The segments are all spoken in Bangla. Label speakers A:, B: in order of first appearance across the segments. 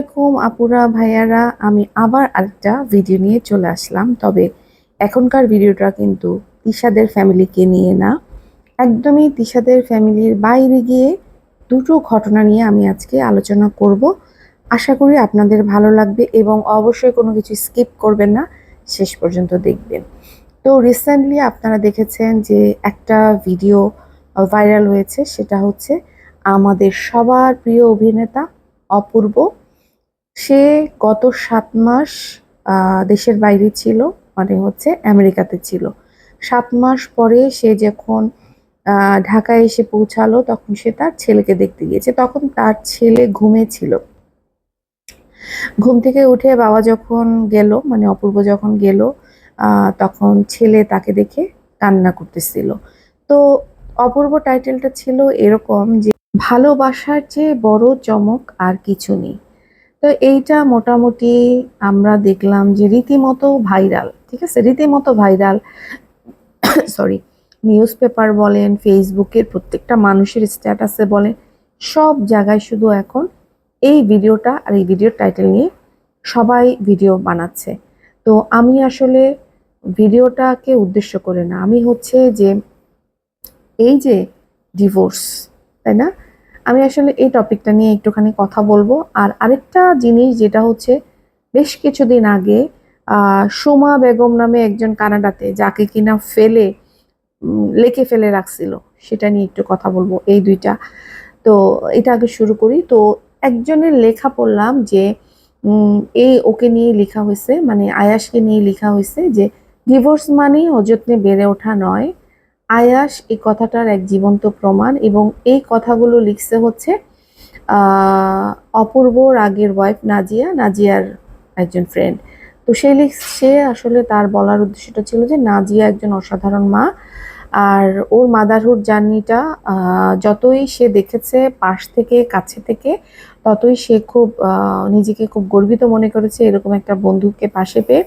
A: আলাইকুম আপুরা ভাইয়ারা, আমি আবার আরেকটা ভিডিও নিয়ে চলে আসলাম। তবে এখনকার ভিডিওটা কিন্তু তিশাদের ফ্যামিলিকে নিয়ে না, একদমই তিশাদের ফ্যামিলির বাইরে গিয়ে দুটো ঘটনা নিয়ে আমি আজকে আলোচনা করব। আশা করি আপনাদের ভালো লাগবে এবং অবশ্যই কোনো কিছু স্কিপ করবেন না, শেষ পর্যন্ত দেখবেন। তো রিসেন্টলি আপনারা দেখেছেন যে একটা ভিডিও ভাইরাল হয়েছে, সেটা হচ্ছে আমাদের সবার প্রিয় অভিনেতা অপূর্ব। সে গত 7 মাস দেশের বাইরে ছিল, মানে হচ্ছে আমেরিকাতে ছিল। 7 মাস পরে সে যখন ঢাকায় এসে পৌঁছালো, তখন সে তার ছেলেকে দেখতে গিয়েছে। তখন তার ছেলে ঘুমিয়েছিল। ঘুম থেকে উঠে বাবা যখন গেল, মানে অপূর্ব যখন গেল, তখন ছেলে তাকে দেখে কান্না করতেছিল। তো অপূর্ব টাইটেলটা ছিল এরকম যে ভালোবাসার চেয়ে বড় চমক আর কিছু নেই। তো এইটা মোটামুটি আমরা দেখলাম যে রীতিমতো ভাইরাল, ঠিক আছে, রীতিমতো ভাইরাল। সরি, নিউজ পেপার বলেন, ফেসবুকের প্রত্যেকটা মানুষের স্ট্যাটাসে বলেন, সব জায়গায় শুধু এখন এই ভিডিওটা আর এই ভিডিওর টাইটেল নিয়ে সবাই ভিডিও বানাচ্ছে। তো আমি আসলে ভিডিওটাকে উদ্দেশ্য করে না, আমি হচ্ছে যে এই যে ডিভোর্স, তাই না, আমি আসলে এই টপিকটা নিয়ে একটুখানি কথা বলবো। আর আরেকটা জিনিস যেটা হচ্ছে, বেশ কিছুদিন আগে সোমা বেগম নামে একজন কানাডাতে, যাকে কিনা লেকে ফেলে রাখছিল, সেটা নিয়ে একটু কথা বলবো, এই দুইটা। তো এটা আগে শুরু করি। তো একজনের লেখা পড়লাম যে এই ওকে নিয়ে লেখা হয়েছে, মানে আয়াসকে নিয়ে লেখা হয়েছে যে ডিভোর্স মানেই অযত্নে বেড়ে ওঠা নয়। আয়াস এই কথাটার এক জীবন্ত প্রমাণ, এবং এই কথাগুলো লিখছে হচ্ছে আহ অপূর্বর আগের ওয়াইফ নাজিয়া, নাজিয়ার একজন ফ্রেন্ড। তো সে আসলে তার বলার উদ্দেশ্যটা ছিল যে নাজিয়া একজন অসাধারণ মা, আর ওর মাদারহুড জার্নিটা যতই সে দেখেছে পাশ থেকে কাছে থেকে, ততই সে খুব নিজেকে খুব গর্বিত মনে করেছে এরকম একটা বন্ধুকে পাশে পেয়ে।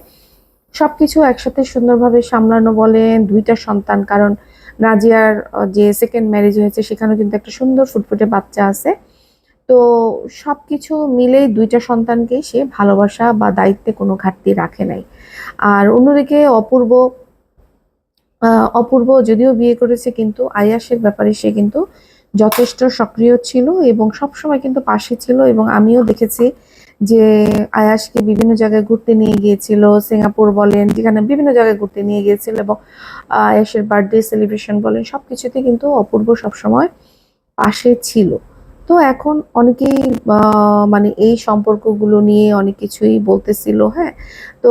A: সবকিছু একসাথে সুন্দরভাবে সামলানো বলেন, দুইটা সন্তান, কারণ নাজিয়ার যে সেকেন্ড ম্যারেজ হয়েছে সেখানেও কিন্তু একটা সুন্দর ফুটফুটে বাচ্চা আছে। তো সবকিছু মিলেই দুইটা সন্তানকে সে ভালোবাসা বা দায়িত্বে কোনো ঘাটতি রাখে নাই। আর অন্যদিকে অপূর্ব যদিও বিয়ে করেছে, কিন্তু আয়াসের ব্যাপারে সে কিন্তু যথেষ্ট সক্রিয় ছিল এবং সবসময় কিন্তু পাশে ছিল। এবং আমিও দেখেছি যে আয়াসকে বিভিন্ন জায়গায় ঘুরতে নিয়ে গিয়েছিল, সিঙ্গাপুর বলেন, যেখানে বিভিন্ন জায়গায় ঘুরতে নিয়ে গিয়েছিল, এবং আয়াসের বার্থডে সেলিব্রেশন বলেন, সবকিছুতে কিন্তু অপূর্ব সবসময় পাশে ছিল। তো এখন অনেকেই মানে এই সম্পর্কগুলো নিয়ে অনেক কিছুই বলতেছিল, হ্যাঁ। তো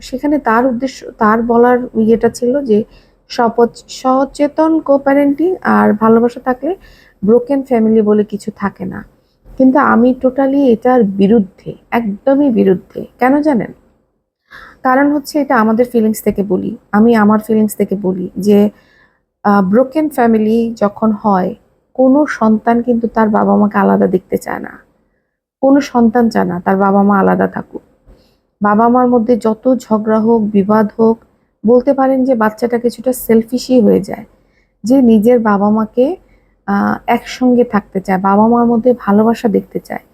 A: সেখানে তার উদ্দেশ্য, তার বলার ইয়েটা ছিল যে সচেতন কো প্যারেন্টিং আর ভালোবাসা থাকলে ব্রোকেন ফ্যামিলি বলে কিছু থাকে না। কিন্তু আমি টোটালি এটার বিরুদ্ধে, একদমই বিরুদ্ধে। কেন জানেন? কারণ হচ্ছে এটা আমাদের ফিলিংস থেকে বলি, আমি আমার ফিলিংস থেকে বলি যে ব্রোকেন ফ্যামিলি যখন হয়, কোনো সন্তান কিন্তু তার বাবা মাকে আলাদা দেখতে চায় না। কোনো সন্তান চায় না তার বাবা মা আলাদা থাকুক। বাবা মার মধ্যে যত ঝগড়া হোক, বিবাদ হোক, বলতে পারেন যে বাচ্চাটা কিছুটা সেলফিশই হয়ে যায়, যে নিজের বাবা মাকে একসঙ্গে থাকতে চায়, বাবা মার মধ্যে ভালোবাসা দেখতে চায়।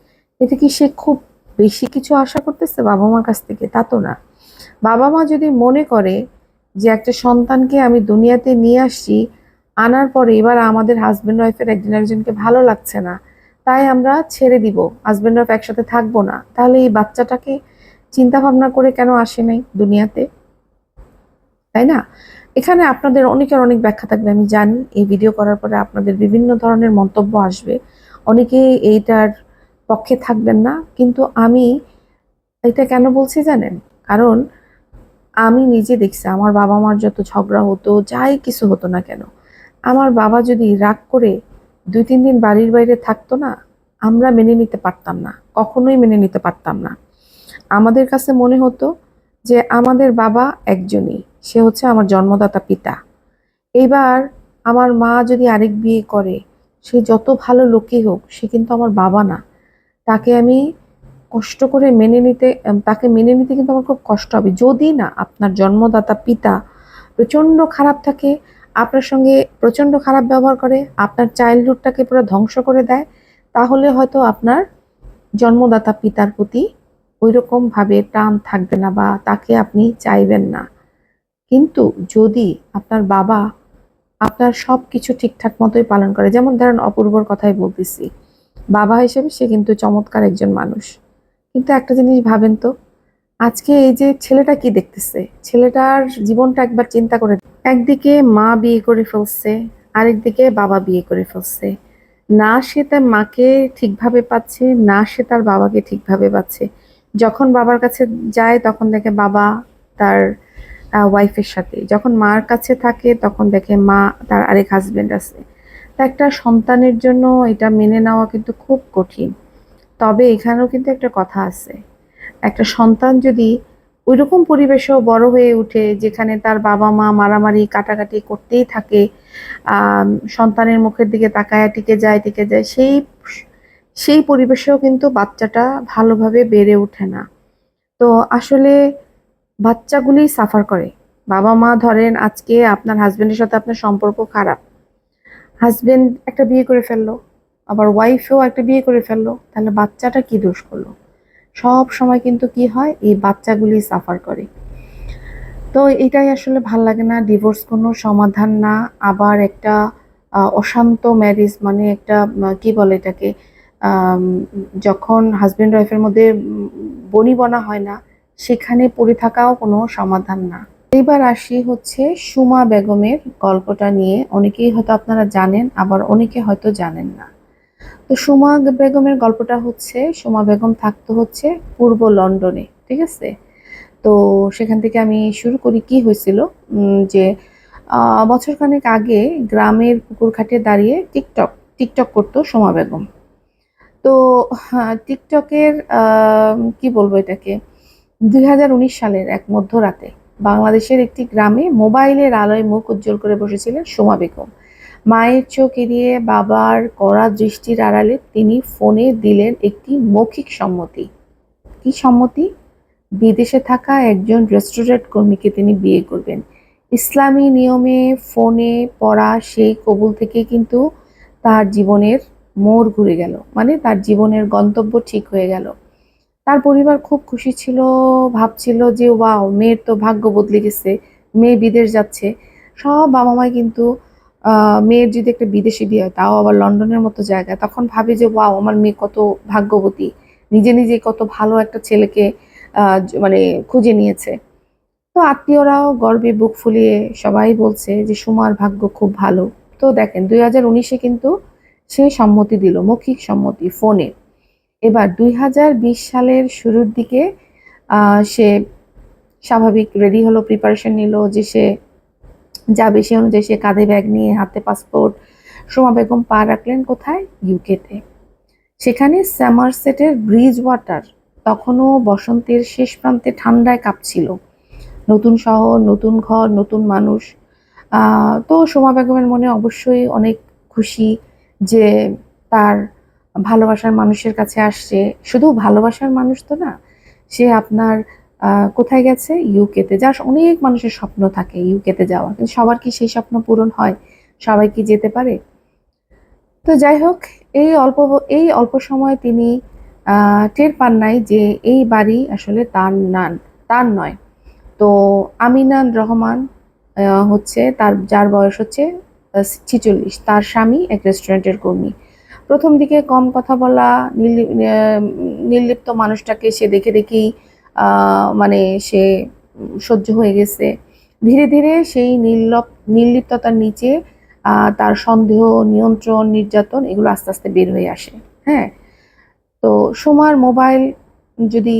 A: এতে কি সে খুব বেশি কিছু আশা করতেছে বাবা মার কাছ থেকে? তা তো না। বাবা মা যদি মনে করে যে একটা সন্তানকে আমি দুনিয়াতে নিয়ে আসছি, আনার পরে এবার আমাদের হাজব্যান্ড ওয়াইফের একজন একজনকে ভালো লাগছে না, তাই আমরা ছেড়ে দিব, হাজব্যান্ড ওয়াইফ একসাথে থাকবো না, তাহলে এই বাচ্চাটাকে চিন্তা ভাবনা করে কেন আসে নাই দুনিয়াতে, তাই না? এখানে আপনাদের অনেকের অনেক ব্যাখ্যা থাকবে, আমি জানি। এই ভিডিও করার পরে আপনাদের বিভিন্ন ধরনের মন্তব্য আসবে, অনেকে এইটার পক্ষে থাকবেন না, কিন্তু আমি এটা কেন বলছি জানেন? কারণ আমি নিজে দেখছি আমার বাবা মার যত ঝগড়া হতো, যাই কিছু হতো না কেন, আমার বাবা যদি রাগ করে 2-3 দিন বাড়ির বাইরে থাকতো না, আমরা মেনে নিতে পারতাম না, কখনোই মেনে নিতে পারতাম না। আমাদের কাছে মনে হতো যে আমাদের বাবা একজনই, সে হচ্ছে আমার জন্মদাতা পিতা। এইবার আমার মা যদি আরেক বিয়ে করে, সে যত ভালো লোকই হোক, সে কিন্তু আমার বাবা না। তাকে আমি কষ্ট করে মেনে নিতে, তাকে মেনে নিতে কিন্তু আমার খুব কষ্ট হবে। যদি না আপনার জন্মদাতা পিতা প্রচণ্ড খারাপ থাকে, আপনার সঙ্গে প্রচণ্ড খারাপ ব্যবহার করে, আপনার চাইল্ডহুডটাকে পুরো ধ্বংস করে দেয়, তাহলে হয়তো আপনার জন্মদাতা পিতার প্রতি ওইরকম ভাবে টান থাকবে না বা তাকে আপনি চাইবেন না। কিন্তু যদি আপনার বাবা আপনার সবকিছু ঠিকঠাক মতোই পালন করে, যেমন ধরেন অপূর্বর কথাই বলতেছি, বাবা হিসেবে সে কিন্তু চমৎকার একজন মানুষ, কিন্তু একটা জিনিস ভাবেন তো, আজকে এই যে ছেলেটা কি দেখতেছে, ছেলেটার জীবনটা একবার চিন্তা করে। একদিকে মা বিয়ে করে ফেলছে, আরেকদিকে বাবা বিয়ে করে ফেলছে। না সে তার মাকে ঠিকভাবে পাচ্ছে, না সে তার বাবাকে ঠিকভাবে পাচ্ছে। যখন বাবার কাছে যায় তখন দেখে বাবা তার ওয়াইফের সাথে, যখন মার কাছে থাকে তখন দেখে মা তার আরেক হাজবেন্ড আছে। তা একটা সন্তানের জন্য এটা মেনে নেওয়া কিন্তু খুব কঠিন। তবে এখানেও কিন্তু একটা কথা আছে, একটা সন্তান যদি ওইরকম পরিবেশেও বড় হয়ে ওঠে যেখানে তার বাবা মা মারামারি কাটাকাটি করতেই থাকে, সন্তানের মুখের দিকে তাকায় টিকে যায়, সেই সেই পরিবেশেও কিন্তু বাচ্চাটা ভালোভাবে বেড়ে ওঠে না। তো আসলে বাচ্চাগুলি সাফার করে। বাবা মা ধরেন আজকে আপনার হাজবেন্ডের সাথে আপনার সম্পর্ক খারাপ, হাজবেন্ড একটা বিয়ে করে ফেললো, আবার ওয়াইফও একটা বিয়ে করে ফেললো, তাহলে বাচ্চাটা কি দোষ করলো? সব সময় কিন্তু কি হয়, এই বাচ্চাগুলি সাফার করে। তো এটাই আসলে ভাল লাগে না, ডিভোর্স কোনো সমাধান না। আবার একটা অশান্ত ম্যারেজ মানে একটা কি বলে এটাকে, আম, যখন হাজবেন্ড ওয়াইফের মধ্যে বনিবনা হয় না, সেখানে পড়ে থাকাও কোনো সমাধান না। এবার আসি হচ্ছে সুমা বেগমের গল্পটা নিয়ে। অনেকেই হয়তো আপনারা জানেন, আবার অনেকে হয়তো জানেন না। তো সুমা বেগমের গল্পটা হচ্ছে, সুমা বেগম থাকতো হচ্ছে পূর্ব লন্ডনে, ঠিক আছে? তো সেখান থেকে আমি শুরু করি। কি হয়েছিল, যে বছরখানেক আগে গ্রামের পুকুর ঘাটে দাঁড়িয়ে টিকটক টিকটক করতো সুমা বেগম। তো হ্যাঁ, টিকটকের কি বলবো এটাকে, 2019 সালের এক মধ্যরাতে বাংলাদেশের একটি গ্রামে মোবাইলের আলোয় মুখ উজ্জ্বল করে বসেছিলেন সুমা বেগম। মায়ের চোখ এড়িয়ে বাবার কড়া দৃষ্টির আড়ালে তিনি ফোনে দিলেন একটি মৌখিক সম্মতি। কি সম্মতি? বিদেশে থাকা একজন রেস্টুরেন্ট কর্মীকে তিনি বিয়ে করবেন। ইসলামী নিয়মে ফোনে পড়া সেই কবুল থেকে কিন্তু তার জীবনের মোড় ঘুরে গেল, মানে তার জীবনের গন্তব্য ঠিক হয়ে গেল। তার পরিবার খুব খুশি ছিল, ভাবছিল যে ওয়াও, মেয়ের তো ভাগ্য বদলে গেছে, মেয়ে বিদেশ যাচ্ছে। সব বাবা মাই কিন্তু মেয়ের যদি একটা বিদেশি বিয়ে হয়, তাও আবার লন্ডনের মতো জায়গায়, তখন ভাবে যে ওয়াও, আমার মেয়ে কত ভাগ্যবতী, নিজে নিজে কত ভালো একটা ছেলেকে মানে খুঁজে নিয়েছে। তো আত্মীয়রাও গর্বে বুক ফুলিয়ে সবাই বলছে যে সুমার ভাগ্য খুব ভালো। তো দেখেন 2019-এ কিন্তু সে সম্মতি দিল, মৌখিক সম্মতি ফোনে। এবার 2020 সালের শুরুর দিকে সে স্বাভাবিক রেডি হলো, প্রিপারেশন নিল যে সে যাবে। সে অনুযায়ী সে কাঁধে ব্যাগ নিয়ে, হাতে পাসপোর্ট, সুমা বেগম পা রাখলেন কোথায়? ইউকেতে। সেখানে স্যামারসেটের ব্রিজ ওয়াটার তখনও বসন্তের শেষ প্রান্তে ঠান্ডায় কাঁপছিল। নতুন শহর, নতুন ঘর, নতুন মানুষ। তো সোমা বেগমের মনে অবশ্যই অনেক খুশি যে তার ভালোবাসার মানুষের কাছে আসছে। শুধু ভালোবাসার মানুষ তো না, সে আপনার কোথায় গেছে? ইউকেতে। যার অনেক মানুষের স্বপ্ন থাকে ইউকেতে যাওয়া, কিন্তু সবার কি সেই স্বপ্ন পূরণ হয়? সবাই কি যেতে পারে? তো যাই হোক, এই অল্প সময়ে তিনি টের পান নাই যে এই বাড়ি আসলে তার নয়। তো আমিনান রহমান হচ্ছে তার, যার বয়স হচ্ছে 46, তার স্বামী এক রেস্টুরেন্টের কর্মী। প্রথম দিকে কম কথা বলা, নির্লিপ্ত মানুষটাকে সে দেখে দেখেই মানে সে সহ্য হয়ে গেছে। ধীরে ধীরে সেই নির্লিপ্ততার নিচে তার সন্দেহ, নিয়ন্ত্রণ, নির্যাতন এগুলো আস্তে আস্তে বের হয়ে আসে। হ্যাঁ, তো সোমার মোবাইল যদি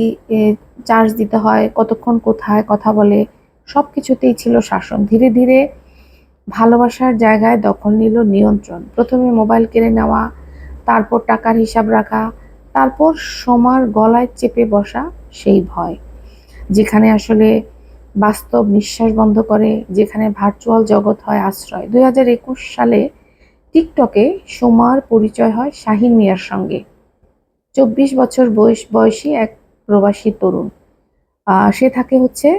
A: চার্জ দিতে হয়, কতক্ষণ কোথায় কথা বলে, সব কিছুতেই ছিল শাসন। ধীরে ধীরে ভালোবাসার জায়গায় দখল নিল নিয়ন্ত্রণ। প্রথমে মোবাইল কেড়ে নেওয়া, তারপর টাকার হিসাব রাখা, তারপর সোমার গলায় চেপে বসা সেই ভয়, যেখানে আসলে বাস্তব নিঃশ্বাস বন্ধ করে, যেখানে ভার্চুয়াল জগৎ হয় আশ্রয়। 2021 সালে টিকটকে সোমার পরিচয় হয় শাহিন মিয়ার সঙ্গে। 24 বছর বয়সী এক প্রবাসী তরুণ। সে থাকে হচ্ছে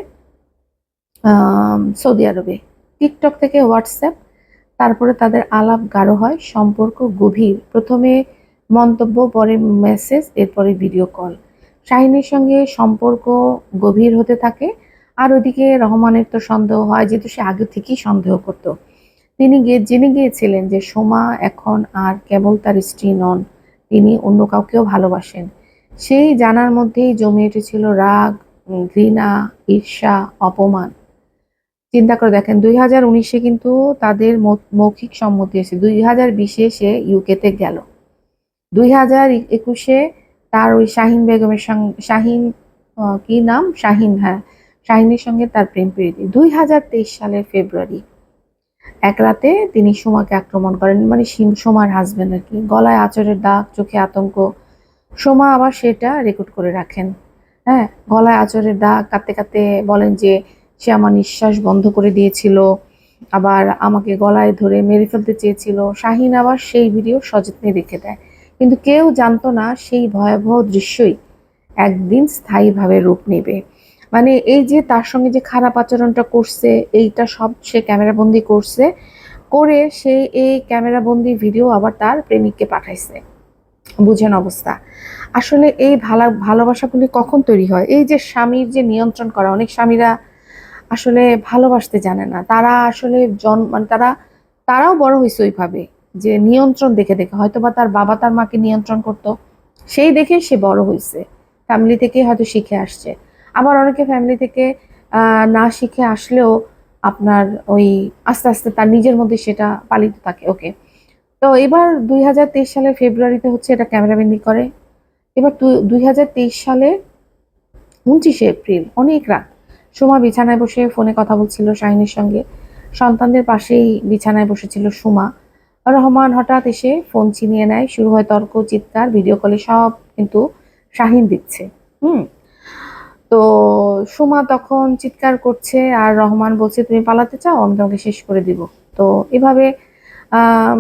A: সৌদি আরবে। টিকটক থেকে হোয়াটসঅ্যাপ, তারপরে তাদের আলাপ গাঢ় হয়, সম্পর্ক গভীর। প্রথমে মন্তব্য, পরে মেসেজ, এরপরে ভিডিও কল। শাহিনের সঙ্গে সম্পর্ক গভীর হতে থাকে। আর ওদিকে রহমানের তো সন্দেহ হয়, যেহেতু সে আগে থেকেই সন্দেহ করত। তিনি জেনে গিয়েছিলেন যে সোমা এখন আর কেবল তার স্ত্রী নন, তিনি অন্য কাউকেও ভালোবাসেন। সেই জানার মধ্যেই জমে উঠেছিল রাগ, ঘৃণা, ঈর্ষা, অপমান। চিন্তা করে দেখেন, 2019-এ কিন্তু তাদের মৌখিক সম্মতি এসে, 2020-এ সে ইউকেতে গেল, 2021-এ তার ওই শাহিন বেগমের সঙ্গে, শাহিন কি নাম, শাহিন, হ্যাঁ, শাহিনের সঙ্গে তার প্রেম প্রীতি। 2023 সালের ফেব্রুয়ারি এক রাতে তিনি সোমাকে আক্রমণ করেন, মানে সোমার হাজবেন্ড আর কি। গলায় আঁচড়ের দাগ, চোখে আতঙ্ক। সোমা আবার সেটা রেকর্ড করে রাখেন। হ্যাঁ, গলায় আঁচড়ের দাগ, কাঁদতে কাঁদতে বলেন যে সে আমার নিঃশ্বাস বন্ধ করে দিয়েছিল, আবার আমাকে গলায় ধরে মেরে ফেলতে চেয়েছিল। শাহিন আবার সেই ভিডিও সযত্নে রেখে দেয়, কিন্তু কেউ জানতো না সেই ভয়াবহ দৃশ্যই একদিন স্থায়ীভাবে রূপ নেবে। মানে এই যে তার সঙ্গে যে খারাপ আচরণটা করছে, এইটা সব সে ক্যামেরাবন্দি করছে, করে সে এই ক্যামেরাবন্দি ভিডিও আবার তার প্রেমিককে পাঠাইছে। বুঝেন অবস্থা। আসলে এই ভালোবাসাগুলি কখন তৈরি হয়? এই যে স্বামীর যে নিয়ন্ত্রণ করা, অনেক স্বামীরা আসলে ভালোবাসতে জানে না। তারা আসলে মানে তারাও বড় হয়েছে ওইভাবে, যে নিয়ন্ত্রণ দেখে দেখে। হয়তো বা তার বাবা তার মাকে নিয়ন্ত্রণ করতো, সেই দেখে সে বড় হয়েছে, ফ্যামিলি থেকে হয়তো শিখে আসছে। আবার অনেকে ফ্যামিলি থেকে না শিখে আসলেও আপনার ওই আস্তে আস্তে তার নিজের মধ্যে সেটা পালিত থাকে। ওকে, তো এবার 2023 সালের ফেব্রুয়ারিতে হচ্ছে এটা ক্যামেরাবন্দি করে। এবার 2023 সালে 29শে এপ্রিল অনেক রাত, সুমা বিছানায় বসে ফোনে কথা বলছিল শাহিনের সঙ্গে। সন্তানদের পাশেই বিছানায় বসেছিল সুমা। রহমান হঠাৎ এসে ফোন ছিনিয়ে নেয়, শুরু হয় তর্ক, চিৎকার। ভিডিও কলে সব কিন্তু শাহিন দিচ্ছে। হুম তো সুমা তখন চিৎকার করছে, আর রহমান বলছে তুমি পালাতে চাও, আমি তোমাকে শেষ করে দিব। তো এভাবে আহ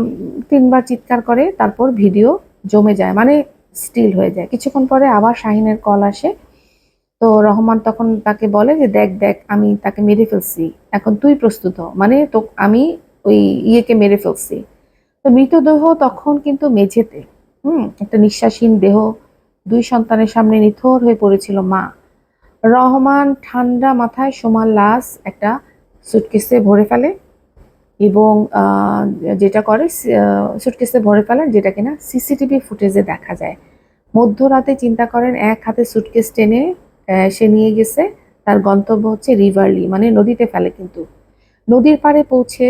A: 3বার চিৎকার করে, তারপর ভিডিও জমে যায়, মানে স্টিল হয়ে যায়। কিছুক্ষণ পরে আবার শাহিনের কল আসে। তো রহমান তখন তাকে বলে যে দেখ দেখ, আমি তাকে মেরে ফেলছি, এখন তুই প্রস্তুত হ, মানে তো আমি ওই ইয়েকে মেরে ফেলছি। তো মৃতদেহ তখন কিন্তু মেঝেতে, একটা নিঃশ্বাসহীন দেহ, 2 সন্তানের সামনে নিথর হয়ে পড়েছিল মা। রহমান ঠান্ডা মাথায় সোমার লাশ একটা সুটকেসে ভরে ফেলে, এবং যেটা করে সুটকেসে ভরে ফেলেন, যেটা কিনা সিসিটিভি ফুটেজে দেখা যায়। মধ্যরাতে চিন্তা করেন, এক হাতে সুটকেস টেনে সে নিয়ে গেছে, তার গন্তব্য হচ্ছে রিভারলি, মানে নদীতে ফেলে। কিন্তু নদীর পাড়ে পৌঁছে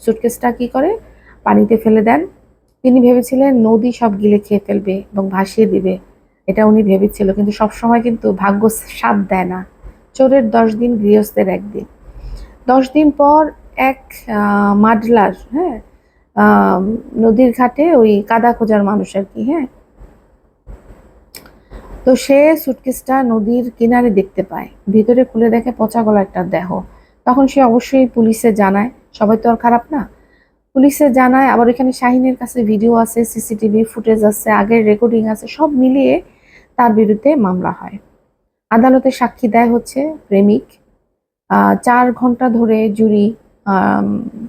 A: সুটকেসটা কি করে, পানিতে ফেলে দেন। তিনি ভেবেছিলেন নদী সব গিলে খেয়ে ফেলবে এবং ভাসিয়ে দিবে, এটা উনি ভেবেছিল। কিন্তু সবসময় কিন্তু ভাগ্য সাথ দেয় না। চোরের 10 দিন, গৃহস্থের 1 দিন। 10 দিন পর এক মাডলার, হ্যাঁ, নদীর ঘাটে ওই কাদা খোঁজার মানুষ আর কি, হ্যাঁ, তো সে সুটকেসটা নদীর কিনারে দেখতে পায়, ভিতরে খুলে দেখে পচা গলা একটা দেহ। তখন সে অবশ্যই পুলিশে জানায়, সবাই তো আর খারাপ না। পুলিশে জানায়, আবার এখানে শাহিনের কাছে ভিডিও আছে, সিসিটিভি ফুটেজ আছে, আগের রেকর্ডিং আছে, সব মিলিয়ে তার বিরুদ্ধে মামলা হয়। আদালতে সাক্ষী দেয় হচ্ছে প্রেমিক। 4 ঘন্টা ধরে জুরি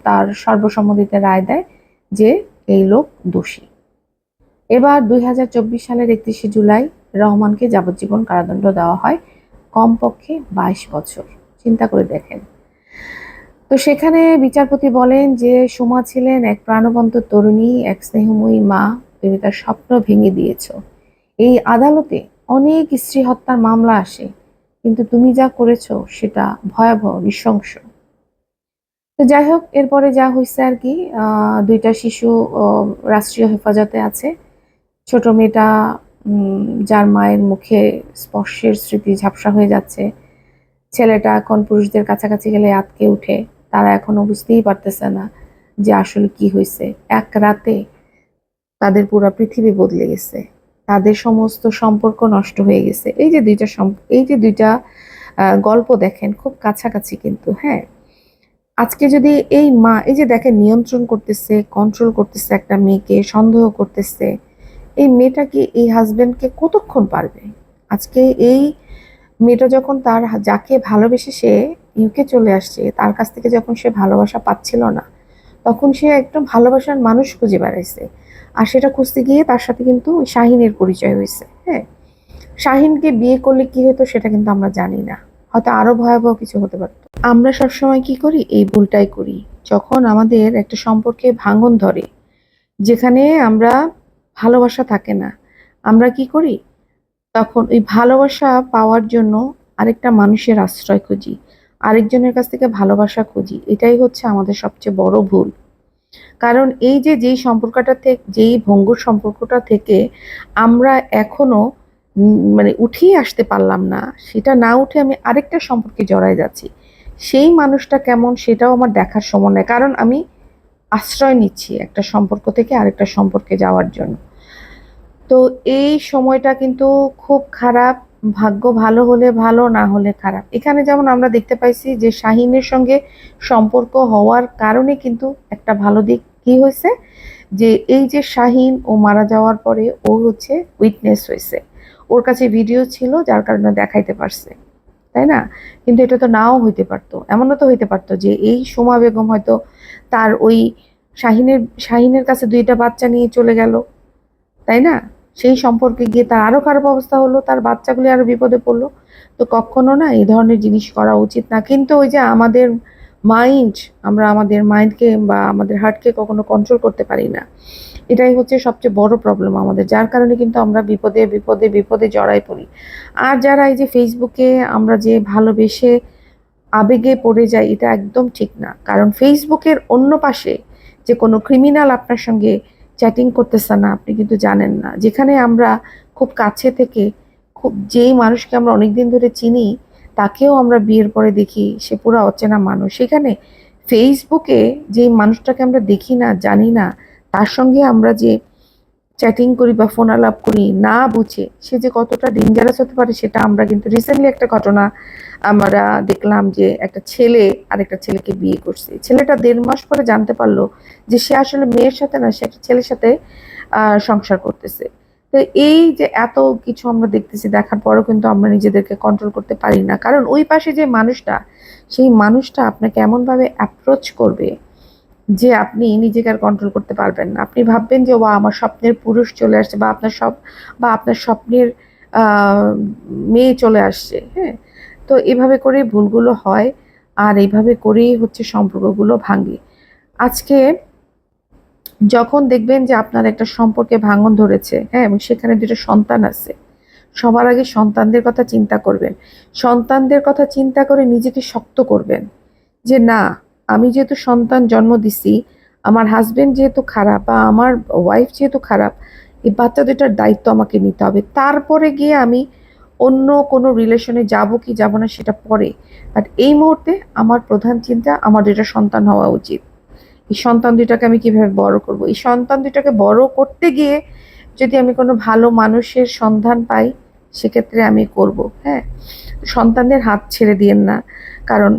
A: তার সর্বসম্মতিতে রায় দেয় যে এই লোক দোষী। এবার 2024 সালের 31শে জুলাই রহমানকে যাবজ্জীবন কারাদণ্ড দেওয়া হয়, কমপক্ষে 22 বছর। চিন্তা করে দেখেন। তো সেখানে বিচারপতি বলেন যে সুমা ছিলেন এক প্রাণবন্ত তরুণী, এক স্নেহময়ী মা, তুমি তার স্বপ্ন ভেঙে দিয়েছ। এই আদালতে অনেক স্ত্রী হত্যার মামলা আসে, কিন্তু তুমি যা করেছো সেটা ভয়াবহ, নৃশংস। তো যাই হোক, এরপরে যা হয়েছে আর কি, 2টা শিশু রাষ্ট্রীয় হেফাজতে আছে। ছোট মেয়েটা, যার মায়ের মুখে স্পর্শের স্মৃতি ঝাপসা হয়ে যাচ্ছে। ছেলেটা এখন পুরুষদের কাছাকাছি গেলে আঁতকে উঠে। তারা এখনো বুঝতেই পারতেছে না যে আসলে কি হয়েছে। এক রাতে তাদের পুরো পৃথিবী বদলে গেছে, তাদের সমস্ত সম্পর্ক নষ্ট হয়ে গেছে। এই যে দুইটা গল্প দেখেন, খুব কাছাকাছি কিন্তু, হ্যাঁ। আজকে যদি এই মা, এই যে দেখেন, নিয়ন্ত্রণ করতেছে, কন্ট্রোল করতেছে একটা মেয়েকে, সন্দেহ করতেছে, এই মেয়েটা কি এই হাজবেন্ডকে কতক্ষণ পারবে? আজকে এই মেয়েটা যখন তার যাকে ভালোবেসে সে ইউকে চলে আসছে, তার কাছ থেকে যখন সে ভালোবাসা পাচ্ছিল না, তখন সে একদম ভালোবাসার মানুষ খুঁজে বেড়াইছে। আর সেটা খুঁজতে গিয়ে তার সাথে কিন্তু ওই শাহিনের পরিচয় হয়েছে। হ্যাঁ, শাহিনকে বিয়ে করলে কি হতো সেটা কিন্তু আমরা জানি না, হয়তো আরো ভয়াবহ কিছু হতে পারতো। আমরা সবসময় কি করি, এই ভুলটাই করি। যখন আমাদের একটা সম্পর্কে ভাঙন ধরে, যেখানে আমরা ভালোবাসা থাকে না, আমরা কি করি, তখন ওই ভালোবাসা পাওয়ার জন্য আরেকটা মানুষের আশ্রয় খুঁজি, আরেকজনের কাছ থেকে ভালোবাসা খুঁজি। এটাই হচ্ছে আমাদের সবচেয়ে বড় ভুল। কারণ এই যে যেই সম্পর্কটা থেকে, যেই ভঙ্গুর সম্পর্কটা থেকে আমরা এখনো মানে উঠিয়ে আসতে পারলাম না, সেটা না উঠে আমি আরেকটা সম্পর্কে জড়ায় যাচ্ছি। সেই মানুষটা কেমন সেটাও আমার দেখার সময় নেই, কারণ আমি আশ্রয় নিচ্ছি একটা সম্পর্ক থেকে আরেকটা সম্পর্কে যাওয়ার জন্য। তো এই সময়টা কিন্তু খুব খারাপ। ভাগ্য ভালো হলে ভালো, না হলে খারাপ। এখানে যেমন আমরা দেখতে পাইছি যে শাহিনের সঙ্গে সম্পর্ক হওয়ার কারণে কিন্তু একটা ভালো দিক কি হয়েছে, যে এই যে শাহিন ও মারা যাওয়ার পরে ও হচ্ছে উইটনেস হয়েছে, ওর কাছে ভিডিও ছিল যার কারণে দেখাইতে পারছে, তাই না? কিন্তু এটা তো নাও হইতে পারতো, এমনও তো হইতে পারতো যে এই সোমা বেগম হয়তো তার ওই শাহিনের শাহিনের কাছে দুইটা বাচ্চা নিয়ে চলে গেল, তাই না? সেই সম্পর্কে গিয়ে তার আরো খারাপ অবস্থা হলো, তার বাচ্চাগুলি আরো বিপদে পড়লো। তো কখনো না এই ধরনের জিনিস করা উচিত না। কিন্তু ওই যে আমাদের মাইন্ড, আমরা আমাদের মাইন্ডকে বা আমাদের হার্টকে কখনো কন্ট্রোল করতে পারি না। এটাই হচ্ছে সবচেয়ে বড় প্রবলেম আমাদের, যার কারণে কিন্তু আমরা বিপদে বিপদে বিপদে জড়াই পড়ি। আর যারা এই যে ফেসবুকে আমরা যে ভালোবেসে আবেগে পড়ে যাই, এটা একদম ঠিক না। কারণ ফেসবুকের অন্য পাশে যে কোনো ক্রিমিনাল আপনার সঙ্গে চ্যাটিং করতেছে না, আপনি কিন্তু জানেন না। যেখানে আমরা খুব কাছে থেকে, খুব যেই মানুষকে আমরা অনেকদিন ধরে চিনি, তাকেও আমরা বিয়ের পরে দেখি সে পুরো অচেনা মানুষ। সেখানে ফেসবুকে যে মানুষটাকে আমরা দেখি না, জানি না, তার সঙ্গে আমরা যে চ্যাটিং করি বা ফোন আলাপ করি না বুঝে, সে যে কতটা ডেঞ্জারাস হতে পারে সেটা আমরা কিন্তু রিসেন্টলি একটা ঘটনা আমরা দেখলাম, যে একটা ছেলে আরেকটা ছেলেকে বিয়ে করছে। ছেলেটা 1.5 মাস পরে জানতে পারলো যে সে আসলে মেয়ের সাথে না, সে একটা ছেলের সাথে সংসার করতেছে। তো এই যে এত কিছু আমরা দেখতেছি, দেখার পরও কিন্তু আমরা নিজেদেরকে কন্ট্রোল করতে পারি না। কারণ ওই পাশে যে মানুষটা, সেই মানুষটা আপনাকে এমনভাবে অ্যাপ্রোচ করবে যে আপনি নিজেকে আর কন্ট্রোল করতে পারবেন না। আপনি ভাববেন যে ও আমার স্বপ্নের পুরুষ চলে আসছে, বা আপনার স্বপ্নের আহ, মেয়ে চলে আসছে। হ্যাঁ, তো এভাবে করে ভুলগুলো হয়, আর এইভাবে করেই হচ্ছে সম্পর্কগুলো ভাঙে। আজকে যখন দেখবেন যে আপনার একটা সম্পর্কে ভাঙন ধরেছে, হ্যাঁ, এবং সেখানে দুটো সন্তান আছে, সবার আগে সন্তানদের কথা চিন্তা করবেন। সন্তানদের কথা চিন্তা করে নিজেকে শক্ত করবেন, যে না, আমি যেহেতু সন্তান জন্ম দিছি, আমার হাজবেন্ড যেহেতু খারাপ বা আমার ওয়াইফ যেহেতু খারাপ, এই বাচ্চা দুটার দায়িত্ব আমাকে নিতে হবে। তারপরে গিয়ে আমি অন্য কোনো রিলেশনে যাব কি যাব না সেটা পরে। বাট এই মুহূর্তে আমার প্রধান চিন্তা আমার দুটা সন্তান হওয়া উচিত। এই সন্তান দুটাকে আমি কিভাবে বড় করব, এই সন্তান দুটাকে বড় করতে গিয়ে যদি আমি কোনো ভালো মানুষের সন্ধান পাই, সেক্ষেত্রে আমি করব। হ্যাঁ, সন্তানদের হাত ছেড়ে দিয়েন না। কারণ